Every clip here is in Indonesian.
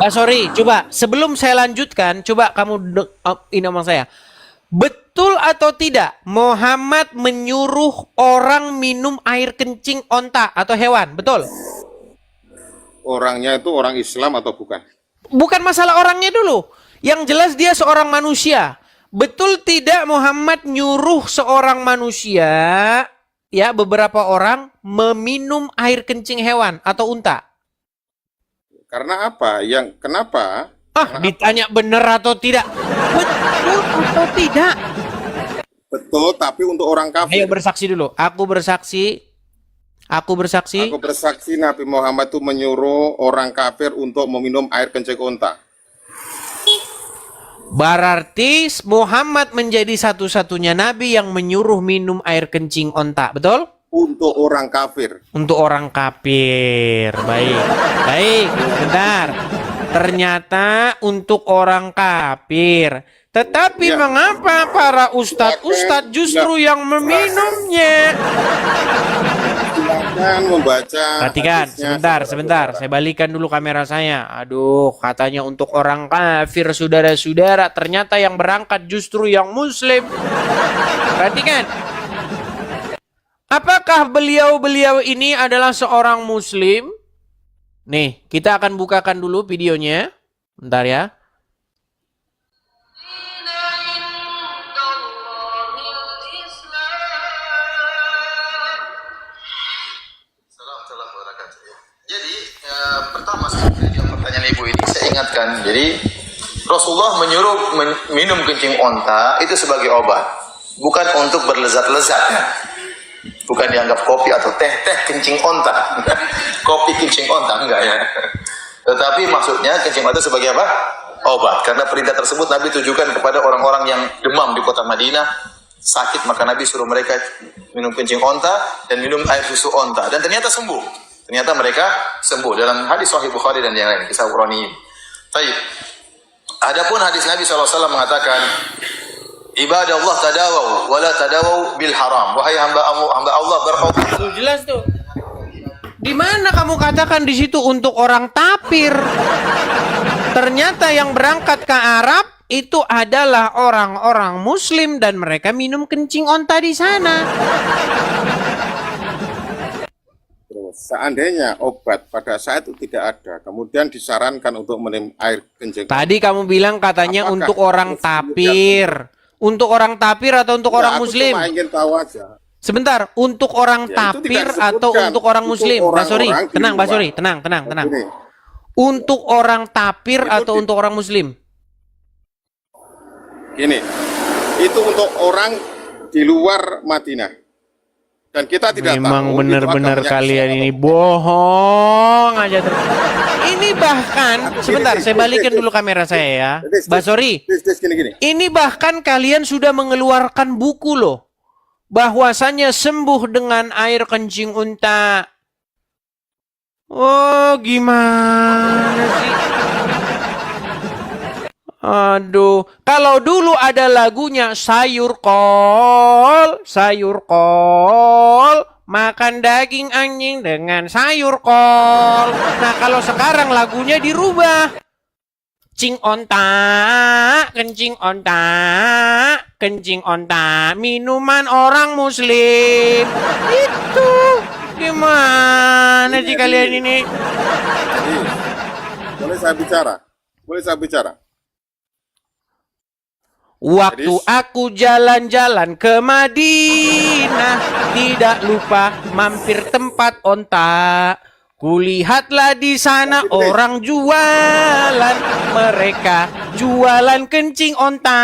Sorry, coba sebelum saya lanjutkan, coba kamu ini sama saya. Betul atau tidak Muhammad menyuruh orang minum air kencing onta atau hewan? Betul? Orangnya itu orang Islam atau bukan? Bukan masalah orangnya dulu. Yang jelas dia seorang manusia. Betul tidak Muhammad nyuruh seorang manusia, ya beberapa orang meminum air kencing hewan atau unta? Karena apa? Kenapa? Ditanya benar atau tidak? Betul atau tidak? Betul, tapi untuk orang kafir. Ayo bersaksi dulu. Aku bersaksi. Aku bersaksi. Aku bersaksi Nabi Muhammad itu menyuruh orang kafir untuk meminum air kencing unta. Berarti Muhammad menjadi satu-satunya nabi yang menyuruh minum air kencing onta, betul? Untuk orang kafir. Untuk orang kafir. Baik. Baik, bentar. Ternyata untuk orang kafir. Tetapi Ya. mengapa para ustadz justru yang meminumnya? Silakan membaca. Perhatikan, sebentar. Saya balikan dulu kamera saya. Aduh, katanya untuk orang kafir, saudara-saudara. Ternyata yang berangkat justru yang muslim. Perhatikan. Apakah beliau-beliau ini adalah seorang muslim? Nih, kita akan bukakan dulu videonya. Bentar ya. Jadi pertama yang pertanyaan ibu ini saya ingatkan. Jadi Rasulullah menyuruh minum kencing onta itu sebagai obat, bukan untuk berlezat-lezatnya. Bukan dianggap kopi atau teh kencing onta. Kopi kencing onta enggak ya. Tetapi maksudnya kencing onta sebagai apa? Obat. Karena perintah tersebut Nabi tujukan kepada orang-orang yang demam di kota Madinah, sakit, maka Nabi suruh mereka minum kencing onta dan minum air susu onta, dan ternyata sembuh. Ternyata mereka sembuh dalam hadis Sahih Bukhari dan yang lain, kisah Qurani. Baik. Adapun hadis Nabi SAW mengatakan, ibadah Allah tadawau wala tadawau bil haram. Wahai hamba Allah berobat. Tuh jelas tuh. Di mana kamu katakan di situ untuk orang tapir? Ternyata yang berangkat ke Arab itu adalah orang-orang Muslim dan mereka minum kencing onta di sana. Terus, seandainya obat pada saat itu tidak ada, kemudian disarankan untuk minum air kencing. Tadi kamu bilang katanya Apakah untuk orang tapir. Untuk orang tapir atau untuk orang Muslim? Aku cuma ingin tahu aja. Sebentar, untuk orang Ya, itu tapir tidak atau disebutkan. untuk orang Itu Muslim? orang-orang Basori, di tenang, luar. Basori, tenang. Begini, Untuk orang tapir Itu atau untuk orang Muslim? gini, itu untuk orang di luar Madinah. Dan kita tidak Memang tahu. benar-benar itu agamanya kalian Islam ini atau bohong aja terus. Ini bahkan, sebentar, saya balikin dulu kamera saya ya. Basori, gini. ini bahkan kalian sudah mengeluarkan buku loh. Bahwasannya sembuh dengan air kencing unta. Oh, gimana sih? Aduh, kalau dulu ada lagunya sayur kol, makan daging anjing dengan sayur kol. Nah, kalau sekarang lagunya dirubah. Kencing onta, minuman orang Muslim. Itu gimana sih kalian ini? Jadi, boleh saya bicara? Waktu aku jalan-jalan ke Madinah, tidak lupa mampir tempat onta. Kulihatlah di sana orang jualan, mereka jualan kencing onta.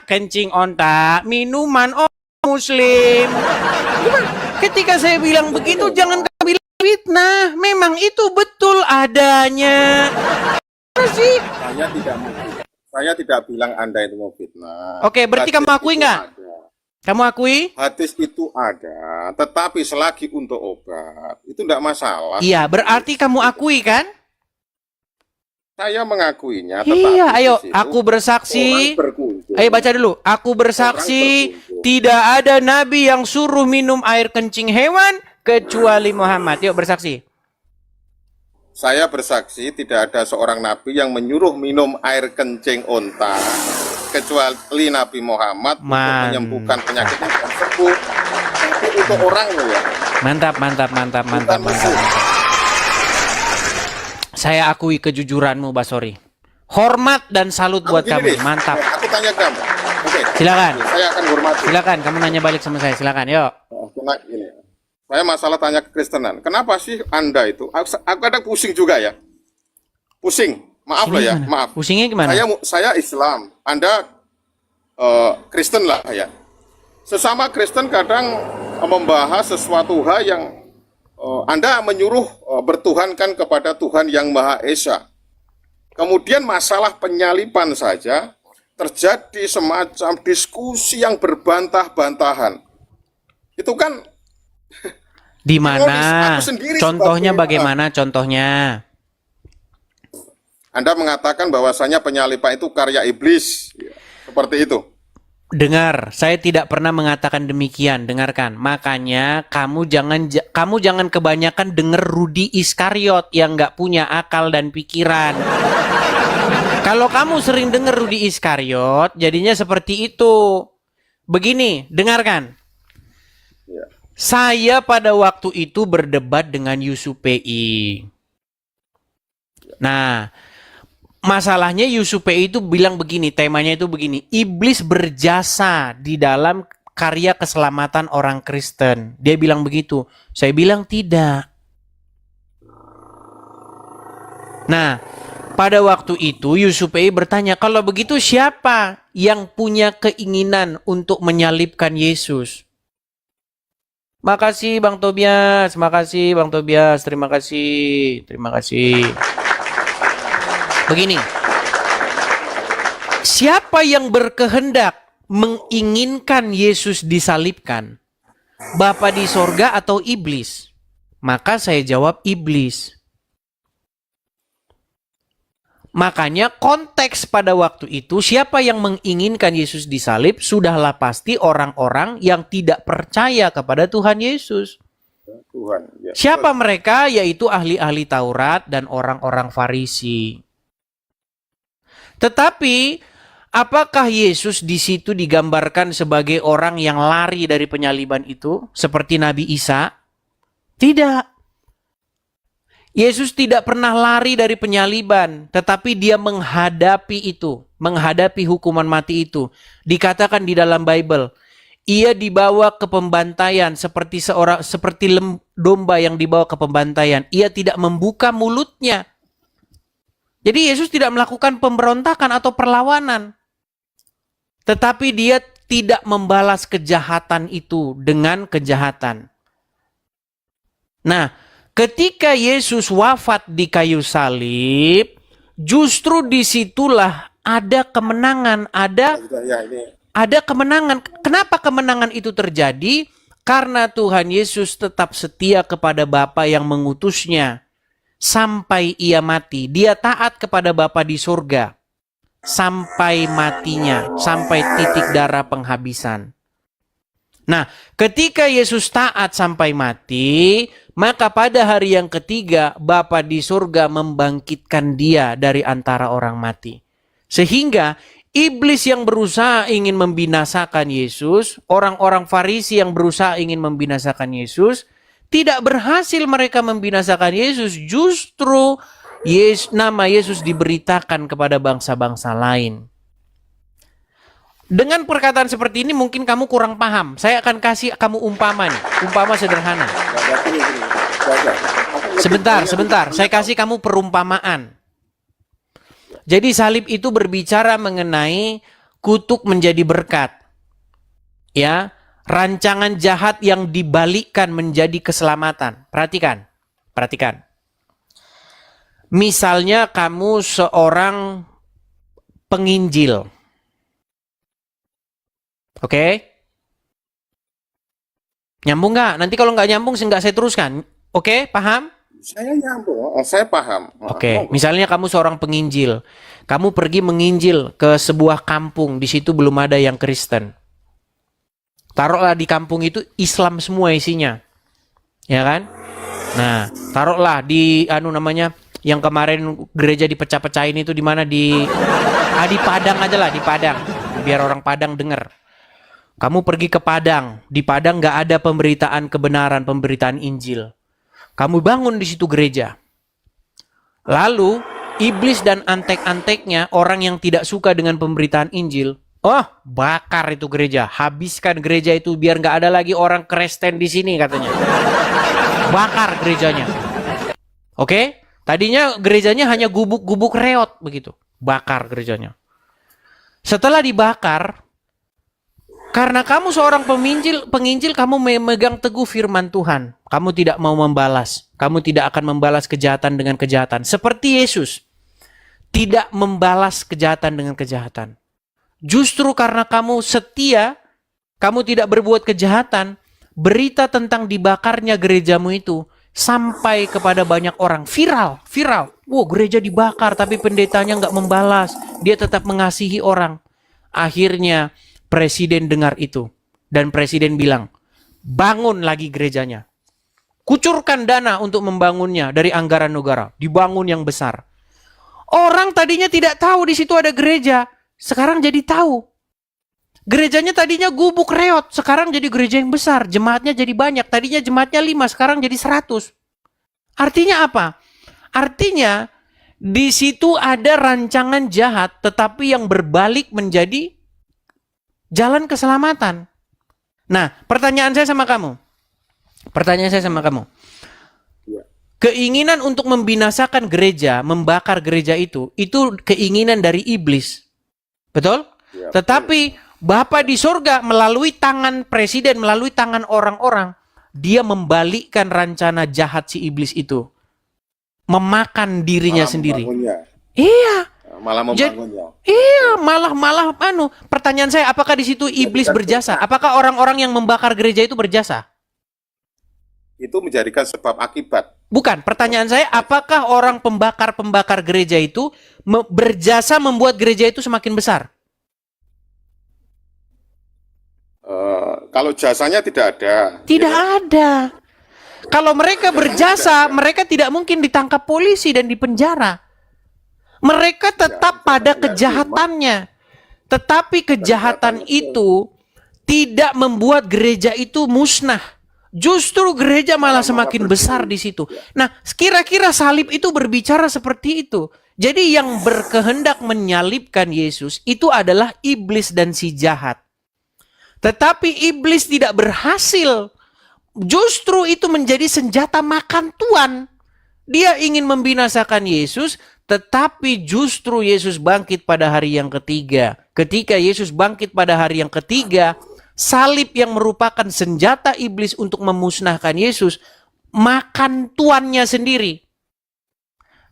Kencing onta, minuman orang Muslim. Gimana? Ketika saya bilang begitu, jangan kamu bilang fitnah. Memang itu betul adanya. Apa sih? Saya tidak bilang Anda itu mau fitnah. Oke, berarti Hadis kamu akui itu nggak? ada. Kamu akui? Hadis itu ada, tetapi selagi untuk obat, itu tidak masalah. Iya, berarti kamu akui kan? Saya mengakuinya, tetapi Iya, di ayo, situ aku bersaksi. orang berkunjung. Ayo baca dulu. Aku bersaksi berkunjung. tidak ada nabi yang suruh minum air kencing hewan kecuali Muhammad. Yuk bersaksi. Saya bersaksi tidak ada seorang nabi yang menyuruh minum air kencing onta kecuali Nabi Muhammad untuk menyembuhkan penyakit yang sembuh. Tapi untuk orang loh ya. Mantap. Saya akui kejujuranmu, Basori. Hormat dan salut buat kamu. Mantap. Aku tanya kamu. Oke. Silakan. Saya akan hormati. Silakan, kamu nanya balik sama saya. Silakan, yuk. Nah, ini. Saya masalah tanya Kekristenan. Kenapa sih Anda itu? Aku kadang pusing juga ya. Pusing. Maaf Pusingnya lah ya. gimana? Maaf. Pusingnya gimana? Saya Islam. Anda Kristen lah ya. Sesama Kristen kadang membahas sesuatu hal yang Anda menyuruh bertuhankan kepada Tuhan yang Maha Esa. Kemudian masalah penyaliban saja terjadi semacam diskusi yang berbantah-bantahan. Itu kan di mana? aku sendiri Contohnya sebagai- bagaimana? Contohnya? Anda mengatakan bahwasanya penyaliban itu karya iblis. Seperti itu. Dengar, saya tidak pernah mengatakan demikian. Dengarkan. Makanya kamu jangan kebanyakan denger Rudi Iskariot yang nggak punya akal dan pikiran. Kalau kamu sering denger Rudi Iskariot, jadinya seperti itu. Begini, dengarkan. Ya. Saya pada waktu itu berdebat dengan Yusupei. Nah, masalahnya Yusupei itu bilang begini, temanya itu begini. Iblis berjasa di dalam karya keselamatan orang Kristen. Dia bilang begitu. Saya bilang tidak. Nah, pada waktu itu Yusupei bertanya, kalau begitu siapa yang punya keinginan untuk menyalibkan Yesus? Makasih Bang Tobias, terima kasih. Begini, siapa yang berkehendak menginginkan Yesus disalibkan? Bapa di sorga atau iblis? Maka saya jawab iblis. Makanya konteks pada waktu itu, siapa yang menginginkan Yesus disalib, sudahlah pasti orang-orang yang tidak percaya kepada Tuhan Yesus. Tuhan. Ya. Siapa mereka? Yaitu ahli-ahli Taurat dan orang-orang Farisi. Tetapi, apakah Yesus di situ digambarkan sebagai orang yang lari dari penyaliban itu? Seperti Nabi Isa? Tidak. Yesus tidak pernah lari dari penyaliban, tetapi dia menghadapi itu, menghadapi hukuman mati itu. Dikatakan di dalam Bible, ia dibawa ke pembantaian seperti domba yang dibawa ke pembantaian. Ia tidak membuka mulutnya. Jadi Yesus tidak melakukan pemberontakan atau perlawanan. Tetapi dia tidak membalas kejahatan itu dengan kejahatan. Nah, ketika Yesus wafat di kayu salib, justru disitulah ada kemenangan, ada kemenangan. Kenapa kemenangan itu terjadi? Karena Tuhan Yesus tetap setia kepada Bapa yang mengutusnya sampai ia mati. Dia taat kepada Bapa di surga sampai matinya, sampai titik darah penghabisan. Nah, ketika Yesus taat sampai mati, maka pada hari yang ketiga Bapa di surga membangkitkan dia dari antara orang mati. Sehingga iblis yang berusaha ingin membinasakan Yesus, orang-orang Farisi yang berusaha ingin membinasakan Yesus, tidak berhasil mereka membinasakan Yesus. Justru nama Yesus diberitakan kepada bangsa-bangsa lain. Dengan perkataan seperti ini mungkin kamu kurang paham. Saya akan kasih kamu umpama nih. Umpama sederhana. Sebentar. Saya kasih kamu perumpamaan. Jadi salib itu berbicara mengenai kutuk menjadi berkat. Ya, rancangan jahat yang dibalikkan menjadi keselamatan. Perhatikan. Misalnya kamu seorang penginjil. Oke? Nyambung nggak? Nanti kalau nggak nyambung, nggak saya teruskan. Oke, paham? Saya nyambung, saya paham. Oke, misalnya kamu seorang penginjil. Kamu pergi menginjil ke sebuah kampung. Di situ belum ada yang Kristen. Taruhlah di kampung itu Islam semua isinya. Ya kan? Nah, taruhlah di yang kemarin gereja dipecah-pecahin itu di mana di Padang aja lah, di Padang. Biar orang Padang denger. Kamu pergi ke Padang, di Padang nggak ada pemberitaan kebenaran, pemberitaan Injil. Kamu bangun di situ gereja. Lalu iblis dan antek-anteknya, orang yang tidak suka dengan pemberitaan Injil, bakar itu gereja, habiskan gereja itu biar nggak ada lagi orang Kristen di sini katanya. Bakar gerejanya. Oke? Tadinya gerejanya hanya gubuk-gubuk reot begitu. Bakar gerejanya. Setelah dibakar, karena kamu seorang penginjil, kamu memegang teguh firman Tuhan. Kamu tidak mau membalas. Kamu tidak akan membalas kejahatan dengan kejahatan. Seperti Yesus. Tidak membalas kejahatan dengan kejahatan. Justru karena kamu setia, kamu tidak berbuat kejahatan, berita tentang dibakarnya gerejamu itu sampai kepada banyak orang. Viral. Wow, gereja dibakar tapi pendetanya nggak membalas. Dia tetap mengasihi orang. Akhirnya presiden dengar itu. Dan presiden bilang, bangun lagi gerejanya. Kucurkan dana untuk membangunnya dari anggaran negara. Dibangun yang besar. Orang tadinya tidak tahu di situ ada gereja. Sekarang jadi tahu. Gerejanya tadinya gubuk reot, sekarang jadi gereja yang besar. Jemaatnya jadi banyak, tadinya jemaatnya 5, sekarang jadi 100. Artinya apa? Artinya di situ ada rancangan jahat, tetapi yang berbalik menjadi jalan keselamatan. Nah, pertanyaan saya sama kamu. Keinginan untuk membinasakan gereja, membakar gereja itu keinginan dari iblis. Betul? Ya, Tetapi Bapa di surga melalui tangan presiden, melalui tangan orang-orang, dia membalikkan rencana jahat si iblis itu. Memakan dirinya sendiri. Iya. Malah membangunnya. Iya, malah pertanyaan saya, apakah di situ iblis berjasa? Apakah orang-orang yang membakar gereja itu berjasa? Itu menjadikan sebab akibat. Bukan, pertanyaan saya, apakah orang pembakar gereja itu berjasa membuat gereja itu semakin besar? Kalau jasanya tidak ada. Tidak ada. Kalau mereka berjasa, mereka tidak mungkin ditangkap polisi dan dipenjara. Mereka tetap pada kejahatannya. Tetapi kejahatan itu tidak membuat gereja itu musnah. Justru gereja malah semakin besar di situ. Nah, kira-kira salib itu berbicara seperti itu. Jadi yang berkehendak menyalibkan Yesus itu adalah iblis dan si jahat. Tetapi iblis tidak berhasil. Justru itu menjadi senjata makan tuan. Dia ingin membinasakan Yesus, tetapi justru Yesus bangkit pada hari yang ketiga. Ketika Yesus bangkit pada hari yang ketiga, salib yang merupakan senjata iblis untuk memusnahkan Yesus, makan tuannya sendiri.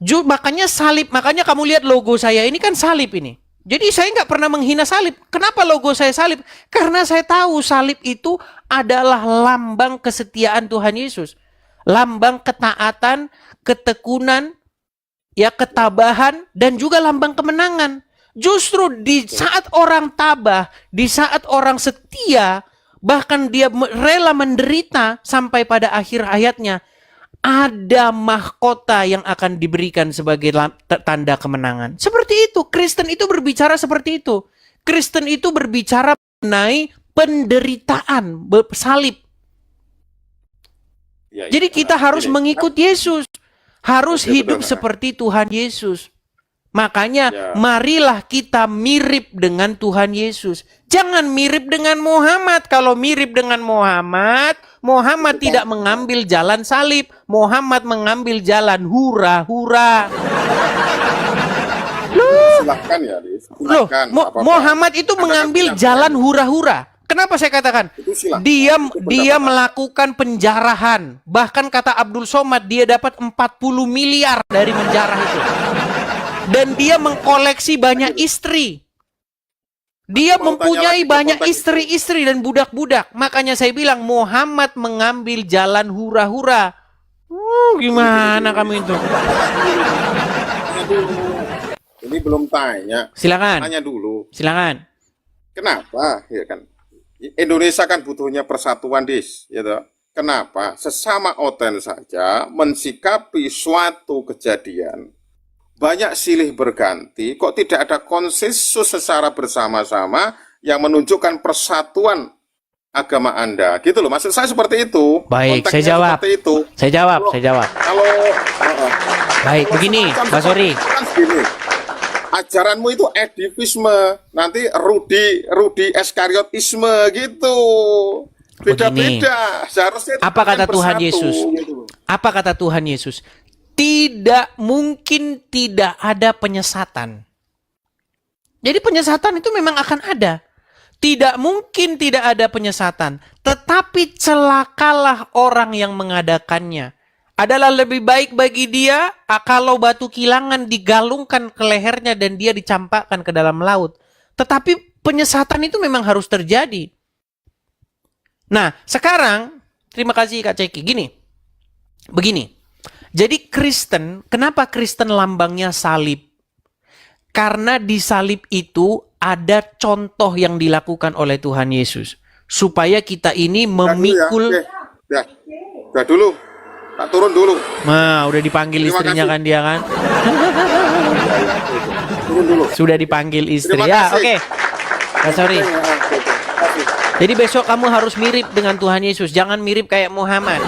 Makanya kamu lihat logo saya ini kan salib ini. Jadi saya nggak pernah menghina salib. Kenapa logo saya salib? Karena saya tahu salib itu adalah lambang kesetiaan Tuhan Yesus. Lambang ketaatan, ketekunan, ketabahan, dan juga lambang kemenangan. Justru di saat orang tabah, di saat orang setia, bahkan dia rela menderita sampai pada akhir hayatnya, ada mahkota yang akan diberikan sebagai tanda kemenangan. Seperti itu, Kristen itu berbicara seperti itu. Kristen itu berbicara mengenai penderitaan, salib. Jadi kita harus mengikuti Yesus. Harus hidup seperti Tuhan Yesus. Makanya marilah kita mirip dengan Tuhan Yesus. Jangan mirip dengan Muhammad. Kalau mirip dengan Muhammad tidak mengambil jalan salib. Muhammad mengambil jalan hura-hura. Silakan ya, Muhammad itu mengambil jalan hura-hura. Kenapa saya katakan? Dia melakukan penjarahan. Bahkan kata Abdul Somad, dia dapat 40 miliar dari menjarah itu. Dan dia mengkoleksi banyak istri. Dia mempunyai banyak istri-istri dan budak-budak. Makanya saya bilang Muhammad mengambil jalan hura-hura. Gimana kamu itu? Ini belum tanya. Silakan. Tanya dulu. Silakan. Kenapa? Ya kan. Indonesia kan butuhnya persatuan, Dis, gitu. kenapa sesama oten saja mensikapi suatu kejadian banyak silih berganti, kok tidak ada konsensus secara bersama-sama yang menunjukkan persatuan agama Anda, gitu loh. Maksud saya seperti itu. Baik, Konteksnya saya jawab. seperti itu. Saya jawab. Kalau Baik, begini, Mas Sori. kan gini, ajaranmu itu edivisme, nanti Rudi Eskariotisme gitu. Beda-beda. Seharusnya Apa kata Tuhan bersatu, Yesus? gitu. Apa kata Tuhan Yesus? Tidak mungkin tidak ada penyesatan. Jadi penyesatan itu memang akan ada. Tidak mungkin tidak ada penyesatan. Tetapi celakalah orang yang mengadakannya. Adalah lebih baik bagi dia kalau batu kilangan digalungkan ke lehernya dan dia dicampakkan ke dalam laut. Tetapi penyesatan itu memang harus terjadi. Nah, sekarang, terima kasih Kak Ceki. Begini. Jadi Kristen, kenapa Kristen lambangnya salib? Karena di salib itu ada contoh yang dilakukan oleh Tuhan Yesus. Supaya kita ini memikul... Udah dulu. Tak turun dulu. Nah, udah dipanggil Terima istrinya kasih. kan dia kan? Turun dulu. Sudah dipanggil istri. Terima Ya, kasih. oke. Nah, sorry. Jadi besok kamu harus mirip dengan Tuhan Yesus. Jangan mirip kayak Muhammad.